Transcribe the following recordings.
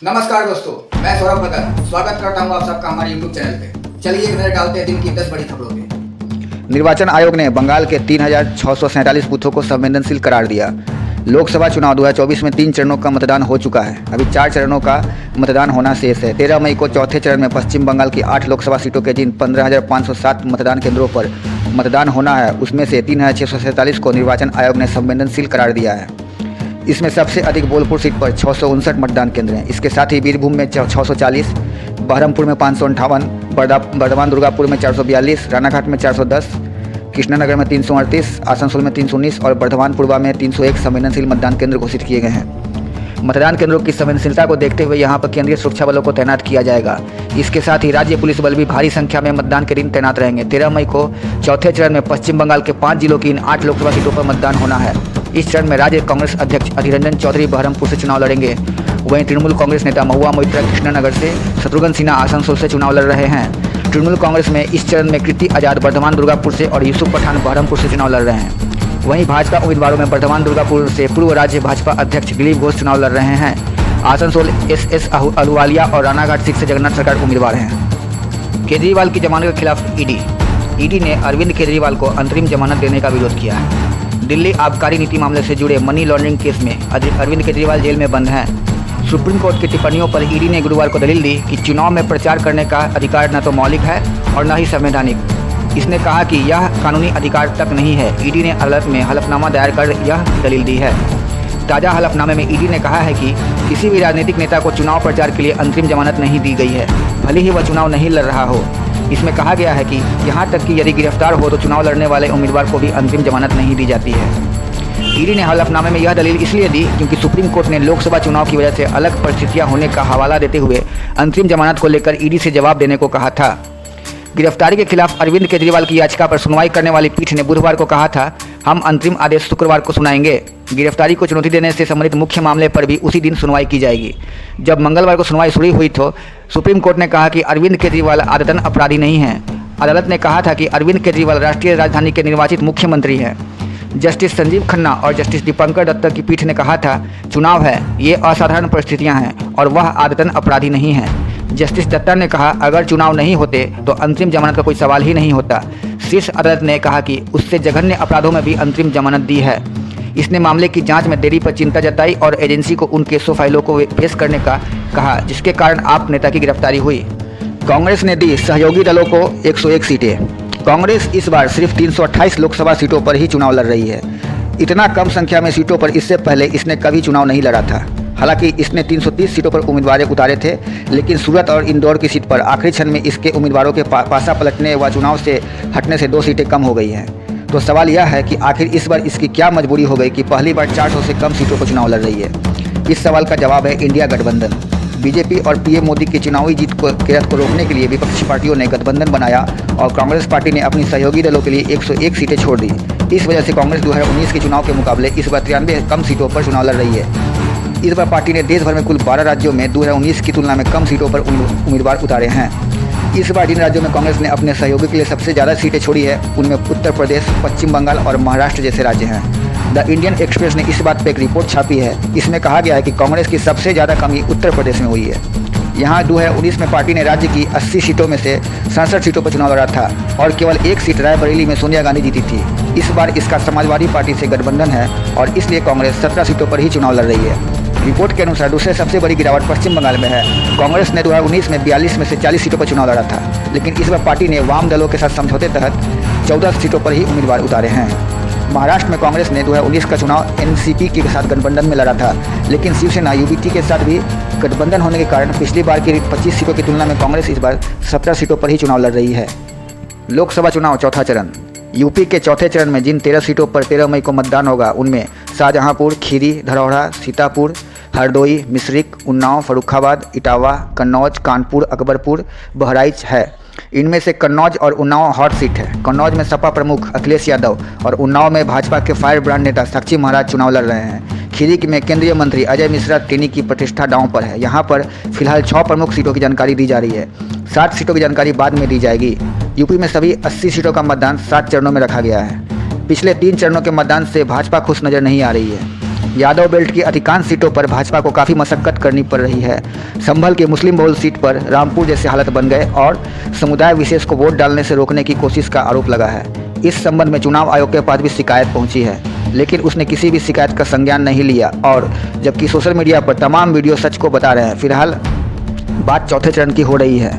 नमस्कार दोस्तों, मैं सौरभ भगत स्वागत करता हूं आप सबका हमारे YouTube चैनल पे। चलिए एक नजर डालते हैं दिन की 10 बड़ी खबरों पे। निर्वाचन आयोग ने बंगाल के 3,647 बूथों को संवेदनशील करार दिया। लोकसभा चुनाव 2024 में 3 चरणों का मतदान हो चुका है। अभी 4 चरणों का मतदान होना शेष है। 13 मई को चौथे चरण में पश्चिम बंगाल की 8 लोकसभा सीटों के जिन 15,507 मतदान केंद्रों पर मतदान होना है, उसमें से 3,647 को निर्वाचन आयोग ने संवेदनशील करार दिया है। इसमें सबसे अधिक बोलपुर सीट पर 659 मतदान केंद्र हैं। इसके साथ ही बीरभूम में 640, बहरमपुर में 558, बर्धमान दुर्गापुर में 442, रानाघाट में 410, कृष्णानगर में 338, आसनसोल में 319 और बर्धमान पूर्वा में 301 संवेदनशील मतदान केंद्र घोषित किए गए हैं। मतदान केंद्रों की संवेदनशीलता को देखते हुए यहां पर केंद्रीय सुरक्षा बलों को तैनात किया जाएगा। इसके साथ ही राज्य पुलिस बल भी भारी संख्या में मतदान के दिन तैनात रहेंगे। 13 मई को चौथे चरण में पश्चिम बंगाल के 5 जिलों की इन 8 लोकसभा सीटों पर मतदान होना है। इस चरण में राज्य कांग्रेस अध्यक्ष अधीर रंजन चौधरी बहरमपुर से चुनाव लड़ेंगे। वहीं तृणमूल कांग्रेस नेता महुआ मोइत्रा कृष्णनगर से, शत्रुघ्न सिन्हा आसनसोल से चुनाव लड़ रहे हैं। तृणमूल कांग्रेस में इस चरण में कीर्ति आजाद बर्धमान दुर्गापुर से और यूसुफ पठान बहरमपुर से चुनाव लड़ रहे हैं। वहीं भाजपा उम्मीदवारों में बर्धमान दुर्गापुर से पूर्व राज्य भाजपा अध्यक्ष दिलीप घोष चुनाव लड़ रहे हैं। आसनसोल एस अहलुवालिया और रानाघाट सीट से जगन्नाथ सरकार उम्मीदवार हैं। केजरीवाल की जमानत के खिलाफ ईडी ने अरविंद केजरीवाल को अंतरिम जमानत देने का विरोध किया है। दिल्ली आबकारी नीति मामले से जुड़े मनी लॉन्ड्रिंग केस में अरविंद केजरीवाल जेल में बंद हैं। सुप्रीम कोर्ट की टिप्पणियों पर ईडी ने गुरुवार को दलील दी कि चुनाव में प्रचार करने का अधिकार न तो मौलिक है और न ही संवैधानिक। इसने कहा कि यह कानूनी अधिकार तक नहीं है। ईडी ने अदालत में हलफनामा दायर कर यह दलील दी है। ताज़ा हलफनामे में ईडी ने कहा है कि किसी भी राजनीतिक नेता को चुनाव प्रचार के लिए अंतरिम जमानत नहीं दी गई है, भले ही वह चुनाव नहीं लड़ रहा हो। इसमें कहा गया है कि यहाँ तक कि यदि गिरफ्तार हो तो चुनाव लड़ने वाले उम्मीदवार को भी अंतरिम जमानत नहीं दी जाती है। ईडी ने हलफनामे में यह दलील इसलिए दी क्योंकि सुप्रीम कोर्ट ने लोकसभा चुनाव की वजह से अलग परिस्थितियां होने का हवाला देते हुए अंतरिम जमानत को लेकर ईडी से जवाब देने को कहा था। गिरफ्तारी के खिलाफ अरविंद केजरीवाल की याचिका पर सुनवाई करने वाली पीठ ने बुधवार को कहा था, हम अंतरिम आदेश शुक्रवार को सुनाएंगे। गिरफ्तारी को चुनौती देने से संबंधित मुख्य मामले पर भी उसी दिन सुनवाई की जाएगी। जब मंगलवार को सुनवाई शुरू हुई तो सुप्रीम कोर्ट ने कहा कि अरविंद केजरीवाल आदतन अपराधी नहीं हैं। अदालत ने कहा था कि अरविंद केजरीवाल राष्ट्रीय राजधानी के निर्वाचित मुख्यमंत्री हैं। जस्टिस संजीव खन्ना और जस्टिस दीपंकर दत्ता की पीठ ने कहा था, चुनाव है, ये असाधारण परिस्थितियां हैं और वह आदतन अपराधी नहीं हैं। जस्टिस दत्ता ने कहा, अगर चुनाव नहीं होते तो अंतरिम जमानत का कोई सवाल ही नहीं होता। शीर्ष अदालत ने कहा कि उससे जघन्य अपराधों में भी अंतरिम जमानत दी है। इसने मामले की जांच में देरी पर चिंता जताई और एजेंसी को उन केसों फाइलों को पेश करने का कहा जिसके कारण आप नेता की गिरफ्तारी हुई। कांग्रेस ने दी सहयोगी दलों को 101 सीटें। कांग्रेस इस बार सिर्फ 328 लोकसभा सीटों पर ही चुनाव लड़ रही है। इतना कम संख्या में सीटों पर इससे पहले इसने कभी चुनाव नहीं लड़ा था। हालांकि इसने 330 सीटों पर उम्मीदवार उतारे थे, लेकिन सूरत और इंदौर की सीट पर आखिरी क्षण में इसके उम्मीदवारों के पासा पलटने व चुनाव से हटने से 2 सीटें कम हो गई हैं। तो सवाल यह है कि आखिर इस बार इसकी क्या मजबूरी हो गई कि पहली बार 400 से कम सीटों पर चुनाव लड़ रही है। इस सवाल का जवाब है इंडिया गठबंधन। बीजेपी और पीएम मोदी की चुनावी जीत के रथ को रोकने के लिए विपक्षी पार्टियों ने गठबंधन बनाया और कांग्रेस पार्टी ने अपनी सहयोगी दलों के लिए 101 सीटें छोड़ दी। इस वजह से कांग्रेस 2019 के चुनाव के मुकाबले इस बार 93 कम सीटों पर चुनाव लड़ रही है। इस बार पार्टी ने देश भर में कुल 12 राज्यों में 2019 की तुलना में कम सीटों पर उम्मीदवार उतारे हैं। इस बार जिन राज्यों में कांग्रेस ने अपने सहयोगी के लिए सबसे ज़्यादा सीटें छोड़ी है, उनमें उत्तर प्रदेश, पश्चिम बंगाल और महाराष्ट्र जैसे राज्य हैं। द इंडियन एक्सप्रेस ने इस बात पर एक रिपोर्ट छापी है। इसमें कहा गया है कि कांग्रेस की सबसे ज़्यादा कमी उत्तर प्रदेश में हुई है। यहाँ 2019 में पार्टी ने राज्य की 80 सीटों में से 67 सीटों पर चुनाव लड़ा था और केवल 1 सीट रायबरेली में सोनिया गांधी जीती थी। इस बार इसका समाजवादी पार्टी से गठबंधन है और इसलिए कांग्रेस 17 सीटों पर ही चुनाव लड़ रही है। रिपोर्ट के अनुसार दूसरे सबसे बड़ी गिरावट पश्चिम बंगाल में है। कांग्रेस ने 2019 में 42 में से 40 सीटों पर चुनाव लड़ा था, लेकिन इस बार पार्टी ने वाम दलों के साथ समझौते तहत 14 सीटों पर ही उम्मीदवार उतारे हैं। महाराष्ट्र में कांग्रेस ने 2019 का चुनाव एनसीपी के साथ गठबंधन में लड़ा था, लेकिन शिवसेना यूबीटी के साथ भी गठबंधन होने के कारण पिछली बार की 25 सीटों की तुलना में कांग्रेस इस बार 17 सीटों पर ही चुनाव लड़ रही है। लोकसभा चुनाव चौथा चरण। यूपी के चौथे चरण में जिन 13 सीटों पर 13 मई को मतदान होगा, उनमें शाहजहांपुर, खीरी, धरौड़ा, सीतापुर, हरदोई, मिश्रिक, उन्नाव, फर्रुखाबाद, इटावा, कन्नौज, कानपुर, अकबरपुर, बहराइच है। इनमें से कन्नौज और उन्नाव हॉट सीट है। कन्नौज में सपा प्रमुख अखिलेश यादव और उन्नाव में भाजपा के फायर ब्रांड नेता साक्षी महाराज चुनाव लड़ रहे हैं। खीरी में केंद्रीय मंत्री अजय मिश्रा टेनी की प्रतिष्ठा दांव पर है। यहाँ पर फिलहाल 6 प्रमुख सीटों की जानकारी दी जा रही है। 60 सीटों की जानकारी बाद में दी जाएगी। यूपी में सभी 80 सीटों का मतदान 7 चरणों में रखा गया है। पिछले 3 चरणों के मतदान से भाजपा खुश नजर नहीं आ रही है। यादव बेल्ट की अधिकांश सीटों पर भाजपा को काफ़ी मशक्कत करनी पड़ रही है। संभल की मुस्लिम बहुल सीट पर रामपुर जैसे हालत बन गए और समुदाय विशेष को वोट डालने से रोकने की कोशिश का आरोप लगा है। इस संबंध में चुनाव आयोग के पास भी शिकायत पहुंची है, लेकिन उसने किसी भी शिकायत का संज्ञान नहीं लिया और जबकि सोशल मीडिया पर तमाम वीडियो सच को बता रहे हैं। फिलहाल बात चौथे चरण की हो रही है।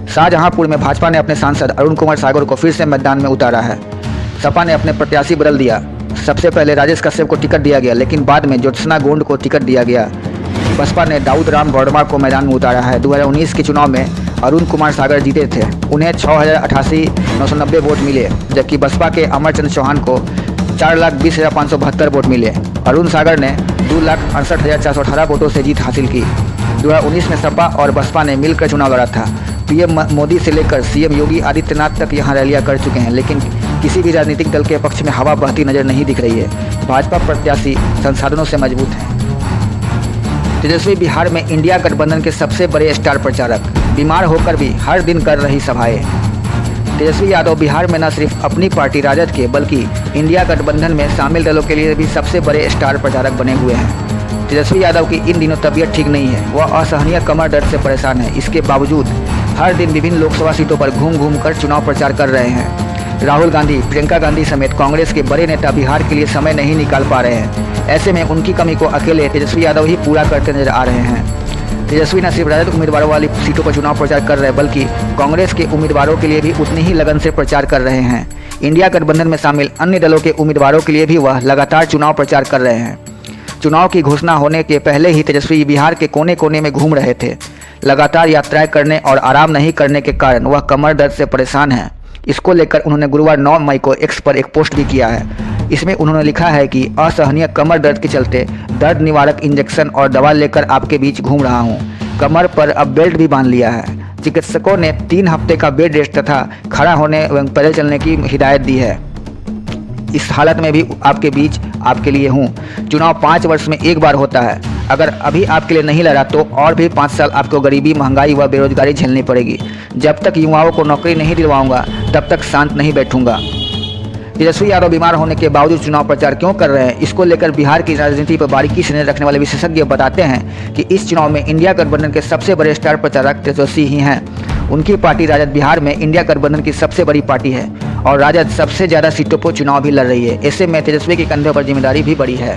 शाहजहांपुर में भाजपा ने अपने सांसद अरुण कुमार सागर को फिर से मैदान में उतारा है। सपा ने अपने प्रत्याशी बदल दिया। सबसे पहले राजेश कश्यप को टिकट दिया गया, लेकिन बाद में ज्योत्सना गोंड को टिकट दिया गया। बसपा ने दाऊद राम वर्मा को मैदान में उतारा है। 2019 के चुनाव में अरुण कुमार सागर जीते थे, उन्हें 6,088,990 वोट मिले, जबकि बसपा के अमरचंद चौहान को 4,20,572 वोट मिले। अरुण सागर ने 2,68,418 वोटों से जीत हासिल की। 2019 में सपा और बसपा ने मिलकर चुनाव लड़ा था। पीएम मोदी से लेकर सीएम योगी आदित्यनाथ तक यहां रैलियां कर चुके हैं, लेकिन किसी भी राजनीतिक दल के पक्ष में हवा बहती नजर नहीं दिख रही है। भाजपा प्रत्याशी संसाधनों से मजबूत हैं। तेजस्वी बिहार में इंडिया गठबंधन के सबसे बड़े स्टार प्रचारक, बीमार होकर भी हर दिन कर रही सभाएं। तेजस्वी यादव बिहार में न सिर्फ अपनी पार्टी राजद के बल्कि इंडिया गठबंधन में शामिल दलों के लिए भी सबसे बड़े स्टार प्रचारक बने हुए हैं। तेजस्वी यादव की इन दिनों तबीयत ठीक नहीं है, वह असहनीय कमर दर्द से परेशान है। इसके बावजूद हर दिन विभिन्न लोकसभा सीटों पर घूम घूम कर चुनाव प्रचार कर रहे हैं। राहुल गांधी, प्रियंका गांधी समेत कांग्रेस के बड़े नेता बिहार के लिए समय नहीं निकाल पा रहे हैं। ऐसे में उनकी कमी को अकेले तेजस्वी यादव ही पूरा करते नजर आ रहे हैं। तेजस्वी न सिर्फ राजद उम्मीदवारों वाली सीटों पर चुनाव प्रचार कर रहे हैं, बल्कि कांग्रेस के उम्मीदवारों के लिए भी उतनी ही लगन से प्रचार कर रहे हैं। इंडिया गठबंधन में शामिल अन्य दलों के उम्मीदवारों के लिए भी वह लगातार चुनाव प्रचार कर रहे हैं। चुनाव की घोषणा होने के पहले ही तेजस्वी बिहार के कोने कोने में घूम रहे थे। लगातार यात्राएं करने और आराम नहीं करने के कारण वह कमर दर्द से परेशान हैं। इसको लेकर उन्होंने गुरुवार 9 मई को एक्स पर एक पोस्ट भी किया है। इसमें उन्होंने लिखा है कि असहनीय कमर दर्द के चलते दर्द निवारक इंजेक्शन और दवा लेकर आपके बीच घूम रहा हूं। कमर पर अब बेल्ट भी बांध लिया है। चिकित्सकों ने 3 हफ्ते का बेड रेस्ट तथा खड़ा होने एवं पैदल चलने की हिदायत दी है। इस हालत में भी आपके बीच आपके लिए हूँ। चुनाव 5 वर्ष में एक बार होता है। अगर अभी आपके लिए नहीं लड़ा तो और भी 5 साल आपको गरीबी, महंगाई व बेरोजगारी झेलनी पड़ेगी। जब तक युवाओं को नौकरी नहीं दिलवाऊंगा तब तक शांत नहीं बैठूंगा। तेजस्वी यादव बीमार होने के बावजूद चुनाव प्रचार क्यों कर रहे हैं, इसको लेकर बिहार की राजनीति पर बारीकी से नजर रखने वाले विशेषज्ञ बताते हैं कि इस चुनाव में इंडिया गठबंधन के सबसे बड़े स्टार प्रचारक तेजस्वी ही हैं। उनकी पार्टी राजद बिहार में इंडिया गठबंधन की सबसे बड़ी पार्टी है और राजद सबसे ज़्यादा सीटों पर चुनाव भी लड़ रही है। ऐसे में तेजस्वी के कंधे पर जिम्मेदारी भी बड़ी है।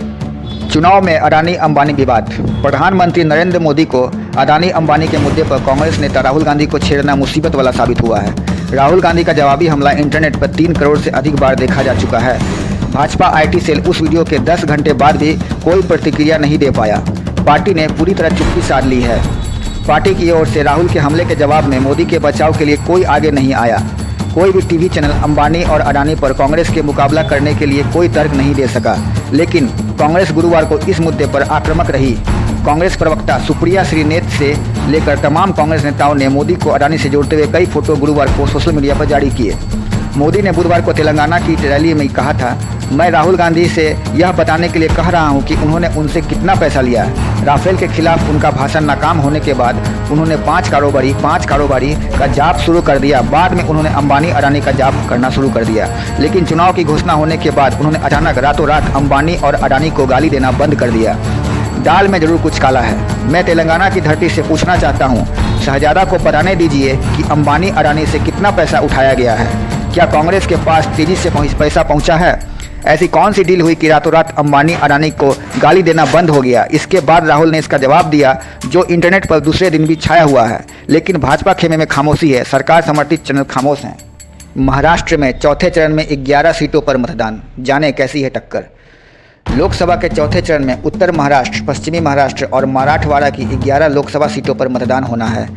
चुनाव में अडानी अंबानी विवाद। प्रधानमंत्री नरेंद्र मोदी को अडानी अंबानी के मुद्दे पर कांग्रेस नेता राहुल गांधी को छेड़ना मुसीबत वाला साबित हुआ है। राहुल गांधी का जवाबी हमला इंटरनेट पर 3 करोड़ से अधिक बार देखा जा चुका है। भाजपा IT सेल उस वीडियो के 10 घंटे बाद भी कोई प्रतिक्रिया नहीं दे पाया। पार्टी ने पूरी तरह चुप्पी साध ली है। पार्टी की ओर से राहुल के हमले के जवाब में मोदी के बचाव के लिए कोई आगे नहीं आया। कोई भी टीवी चैनल अंबानी और अडानी पर कांग्रेस के मुकाबला करने के लिए कोई तर्क नहीं दे सका, लेकिन कांग्रेस गुरुवार को इस मुद्दे पर आक्रामक रही। कांग्रेस प्रवक्ता सुप्रिया श्रीनेत से लेकर तमाम कांग्रेस नेताओं ने मोदी को अडानी से जोड़ते हुए कई फोटो गुरुवार को सोशल मीडिया पर जारी किए। मोदी ने बुधवार को तेलंगाना की रैली में कहा था, मैं राहुल गांधी से यह बताने के लिए कह रहा हूं कि उन्होंने उनसे कितना पैसा लिया है। राफेल के खिलाफ उनका भाषण नाकाम होने के बाद उन्होंने 5 कारोबारी का जाप शुरू कर दिया। बाद में उन्होंने अंबानी अडानी का जाप करना शुरू कर दिया, लेकिन चुनाव की घोषणा होने के बाद उन्होंने अचानक रातों रात अंबानी और अडानी को गाली देना बंद कर दिया। दाल में जरूर कुछ काला है। मैं तेलंगाना की धरती से पूछना चाहता हूँ, शहजादा को बताने दीजिए कि अंबानी अडानी से कितना पैसा उठाया गया है। क्या कांग्रेस के पास तेजी से पैसा पहुंचा है? ऐसी कौन सी डील हुई कि रातों रात अंबानी अडानी को गाली देना बंद हो गया? इसके बाद राहुल ने इसका जवाब दिया, जो इंटरनेट पर दूसरे दिन भी छाया हुआ है। लेकिन भाजपा खेमे में खामोशी है। सरकार समर्थित चैनल खामोश हैं। महाराष्ट्र में चौथे चरण में 11 सीटों पर मतदान, जाने कैसी है टक्कर। लोकसभा के चौथे चरण में उत्तर महाराष्ट्र, पश्चिमी महाराष्ट्र और मराठवाड़ा की 11 लोकसभा सीटों पर मतदान होना है।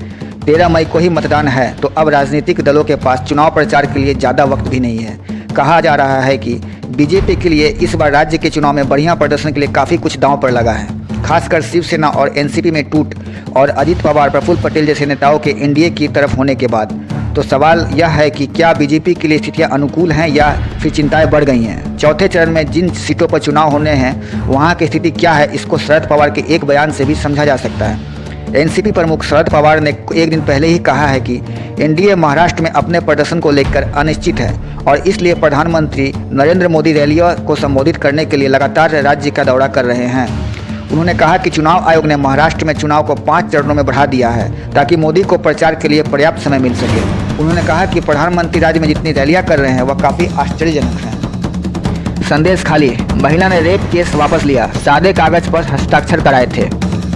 13 मई को ही मतदान है, तो अब राजनीतिक दलों के पास चुनाव प्रचार के लिए ज़्यादा वक्त भी नहीं है। कहा जा रहा है कि बीजेपी के लिए इस बार राज्य के चुनाव में बढ़िया प्रदर्शन के लिए काफ़ी कुछ दांव पर लगा है। खासकर शिवसेना और एनसीपी में टूट और अजित पवार, प्रफुल्ल पटेल जैसे नेताओं के एनडीए की तरफ होने के बाद तो सवाल यह है कि क्या बीजेपी के लिए स्थितियां अनुकूल हैं या फिर चिंताएं बढ़ गई हैं। चौथे चरण में जिन सीटों पर चुनाव होने हैं वहां की स्थिति क्या है, इसको शरद पवार के एक बयान से भी समझा जा सकता है। एनसीपी प्रमुख शरद पवार ने एक दिन पहले ही कहा है कि एनडीए महाराष्ट्र में अपने प्रदर्शन को लेकर अनिश्चित है और इसलिए प्रधानमंत्री नरेंद्र मोदी रैलियों को संबोधित करने के लिए लगातार राज्य का दौरा कर रहे हैं। उन्होंने कहा कि चुनाव आयोग ने महाराष्ट्र में चुनाव को 5 चरणों में बढ़ा दिया है ताकि मोदी को प्रचार के लिए पर्याप्त समय मिल सके। उन्होंने कहा कि प्रधानमंत्री राज्य में जितनी रैलियां कर रहे हैं वह काफ़ी आश्चर्यजनक है। संदेश खाली, महिला ने रेप केस वापस लिया, सादे कागज पर हस्ताक्षर कराए थे।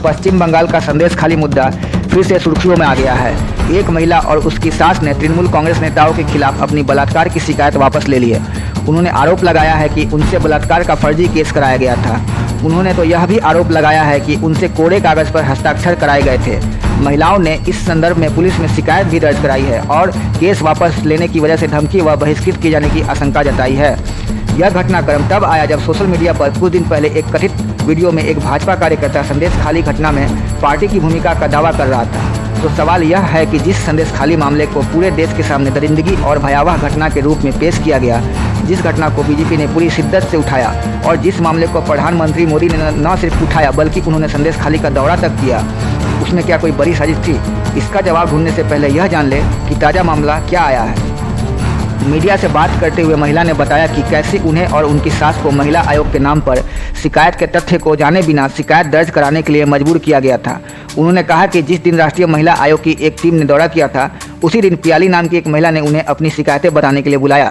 पश्चिम बंगाल का संदेश खाली मुद्दा फिर से सुर्खियों में आ गया है। एक महिला और उसकी सास ने तृणमूल कांग्रेस नेताओं के खिलाफ अपनी बलात्कार की शिकायत वापस ले ली है। उन्होंने आरोप लगाया है कि उनसे बलात्कार का फर्जी केस कराया गया था। उन्होंने तो यह भी आरोप लगाया है कि उनसे कोरे कागज पर हस्ताक्षर कराए गए थे। महिलाओं ने इस संदर्भ में पुलिस में शिकायत भी दर्ज कराई है और केस वापस लेने की वजह से धमकी व बहिष्कृत किए जाने की आशंका जताई है। यह घटनाक्रम तब आया जब सोशल मीडिया पर कुछ दिन पहले एक कथित वीडियो में एक भाजपा कार्यकर्ता संदेश खाली घटना में पार्टी की भूमिका का दावा कर रहा था। तो सवाल यह है कि जिस संदेश खाली मामले को पूरे देश के सामने दरिंदगी और भयावह घटना के रूप में पेश किया गया, जिस घटना को बीजेपी ने पूरी शिद्दत से उठाया और जिस मामले को प्रधानमंत्री मोदी ने न सिर्फ उठाया बल्कि उन्होंने संदेश खाली का दौरा तक किया, उसमें क्या कोई बड़ी साजिश थी? इसका जवाब ढूंढने से पहले यह जान ले कि ताज़ा मामला क्या आया है। मीडिया से बात करते हुए महिला ने बताया कि कैसे उन्हें और उनकी सास को महिला आयोग के नाम पर शिकायत के तथ्य को जाने बिना शिकायत दर्ज कराने के लिए मजबूर किया गया था। उन्होंने कहा कि जिस दिन राष्ट्रीय महिला आयोग की एक टीम ने दौरा किया था, उसी दिन पियाली नाम की एक महिला ने उन्हें अपनी शिकायतें बताने के लिए बुलाया।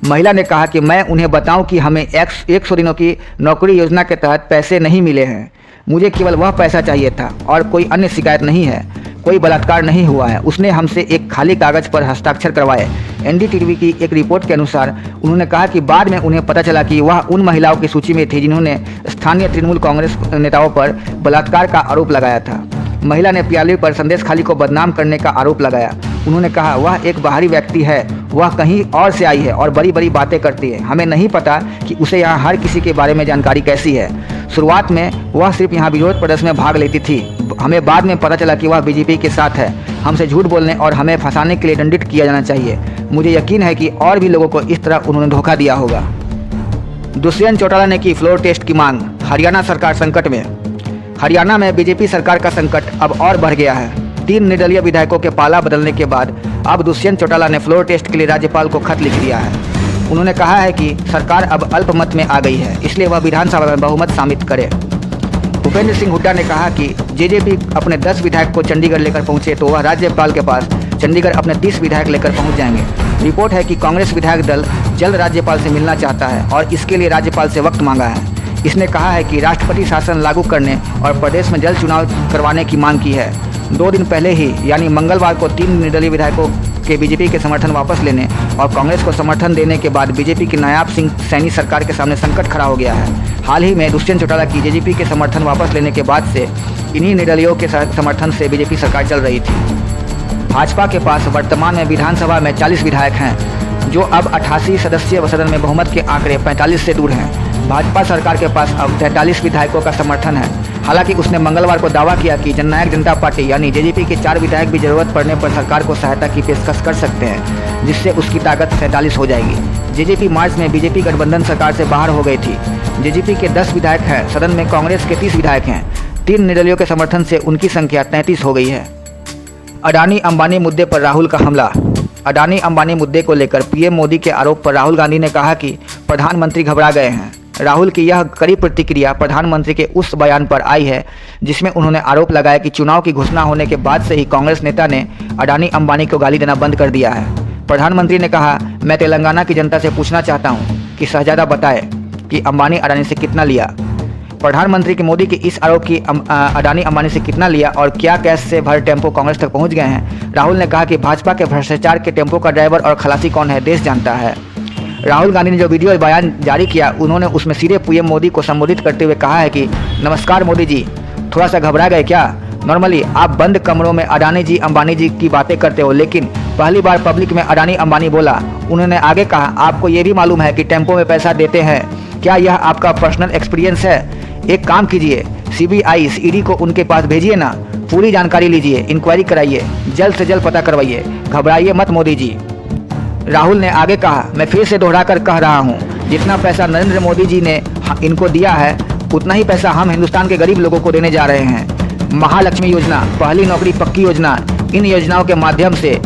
महिला ने कहा कि मैं उन्हें बताऊं कि हमें 100 दिनों की नौकरी योजना के तहत पैसे नहीं मिले हैं, मुझे केवल वह पैसा चाहिए था और कोई अन्य शिकायत नहीं है, कोई बलात्कार नहीं हुआ है। उसने हमसे एक खाली कागज पर हस्ताक्षर करवाए। एनडीटीवी की एक रिपोर्ट के अनुसार उन्होंने कहा कि बाद में उन्हें पता चला कि वह उन महिलाओं की सूची में थी जिन्होंने स्थानीय तृणमूल कांग्रेस नेताओं पर बलात्कार का आरोप लगाया था। महिला ने पियाली पर संदेश खाली को बदनाम करने का आरोप लगाया। उन्होंने कहा वह एक बाहरी व्यक्ति है, वह कहीं और से आई है और बड़ी बड़ी बातें करती है। हमें नहीं पता कि उसे यहाँ हर किसी के बारे में जानकारी कैसी है। शुरुआत में वह सिर्फ यहाँ विरोध प्रदर्शन में भाग लेती थी, हमें बाद में पता चला कि वह बीजेपी के साथ है। हमसे झूठ बोलने और हमें फंसाने के लिए दंडित किया जाना चाहिए। मुझे यकीन है कि और भी लोगों को इस तरह उन्होंने धोखा दिया होगा। दुष्यंत चौटाला ने की फ्लोर टेस्ट की मांग, हरियाणा सरकार संकट में। हरियाणा में बीजेपी सरकार का संकट अब और बढ़ गया है। 3 निर्दलीय विधायकों के पाला बदलने के बाद अब दुष्यंत चौटाला ने फ्लोर टेस्ट के लिए राज्यपाल को खत लिख दिया है। उन्होंने कहा है कि सरकार अब अल्पमत में आ गई है, इसलिए वह विधानसभा में बहुमत साबित करे। भूपेंद्र सिंह हुड्डा ने कहा कि जेजेपी अपने 10 विधायक को चंडीगढ़ लेकर पहुंचे तो वह राज्यपाल के पास चंडीगढ़ अपने 30 विधायक लेकर पहुंच जाएंगे। रिपोर्ट है कि कांग्रेस विधायक दल जल्द राज्यपाल से मिलना चाहता है और इसके लिए राज्यपाल से वक्त मांगा है। इसने कहा है कि राष्ट्रपति शासन लागू करने और प्रदेश में जल्द चुनाव करवाने की मांग की है। 2 दिन पहले ही यानी मंगलवार को 3 निर्दलीय विधायकों के बीजेपी के समर्थन वापस लेने और कांग्रेस को समर्थन देने के बाद बीजेपी की नायाब सिंह सैनी सरकार के सामने संकट खड़ा हो गया है। हाल ही में दुष्यंत चौटाला की जेजेपी के समर्थन वापस लेने के बाद से इन्हीं निर्दलीयों के समर्थन से बीजेपी सरकार चल रही थी। भाजपा के पास वर्तमान में विधानसभा में 40 विधायक हैं, जो अब 88 सदस्यीय सदन में बहुमत के आंकड़े 45 से दूर हैं। भाजपा सरकार के पास अब 43 विधायकों का समर्थन है। हालांकि उसने मंगलवार को दावा किया कि जननायक जनता पार्टी यानी जेजेपी के 4 विधायक भी जरूरत पड़ने पर सरकार को सहायता की पेशकश कर सकते हैं, जिससे उसकी ताकत 47 हो जाएगी। जेजेपी मार्च में बीजेपी गठबंधन सरकार से बाहर हो गई थी। जेजेपी के 10 विधायक हैं, सदन में कांग्रेस के 30 विधायक हैं। 3 निर्दलीयों के समर्थन से उनकी संख्या 33 हो गई है। अडानी अंबानी मुद्दे पर राहुल का हमला। अडानी अंबानी मुद्दे को लेकर पीएम मोदी के आरोप पर राहुल गांधी ने कहा कि प्रधानमंत्री घबरा गए हैं। राहुल की यह कड़ी प्रतिक्रिया प्रधानमंत्री के उस बयान पर आई है जिसमें उन्होंने आरोप लगाया कि चुनाव की घोषणा होने के बाद से ही कांग्रेस नेता ने अडानी अंबानी को गाली देना बंद कर दिया है। प्रधानमंत्री ने कहा, मैं तेलंगाना की जनता से पूछना चाहता हूं कि शहजादा बताए कि अंबानी अडानी से कितना लिया। प्रधानमंत्री के मोदी के इस आरोप की अडानी अंबानी से कितना लिया और क्या कैश से भर टेम्पो कांग्रेस तक पहुंच गए हैं। राहुल ने कहा कि भाजपा के भ्रष्टाचार के टेम्पो का ड्राइवर और खलासी कौन है, देश जानता है। राहुल गांधी ने जो वीडियो बयान जारी किया, उन्होंने उसमें सीधे पीएम मोदी को संबोधित करते हुए कहा है कि नमस्कार मोदी जी, थोड़ा सा घबरा गए क्या? नॉर्मली आप बंद कमरों में अडानी जी अंबानी जी की बातें करते हो, लेकिन पहली बार पब्लिक में अडानी अंबानी बोला। उन्होंने आगे कहा, आपको ये भी मालूम है कि टेम्पो में पैसा देते हैं, क्या यह आपका पर्सनल एक्सपीरियंस है? एक काम कीजिए, सीबीआई ईडी को उनके पास भेजिए ना, पूरी जानकारी लीजिए, इंक्वायरी कराइए, जल्द से जल्द पता करवाइए, घबराइए मत मोदी जी। राहुल ने आगे कहा, मैं फिर से दोहराकर कह रहा हूँ, जितना पैसा नरेंद्र मोदी जी ने इनको दिया है उतना ही पैसा हम हिंदुस्तान के गरीब लोगों को देने जा रहे हैं। महालक्ष्मी योजना, पहली नौकरी पक्की योजना, इन योजनाओं के माध्यम से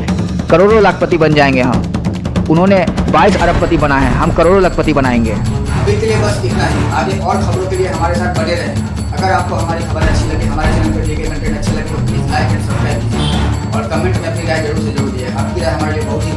करोड़ों लाखपति बन जाएंगे हम। उन्होंने 22 अरबपति बना है, हम करोड़ों लखपति बनाएंगे। अभी के लिए बस इतना ही। आगे और खबरों के लिए हमारे साथ बने रहें। अगर आपको हमारी खबर अच्छी लगे, हमारे चैनल पर दिए गए कंटेंट अच्छे लगे तो प्लीज़ लाइक एंड सब्सक्राइब कीजिए और कमेंट में अपनी राय जरूर से जरूर दिए। आपकी राय हमारे लिए बहुत ही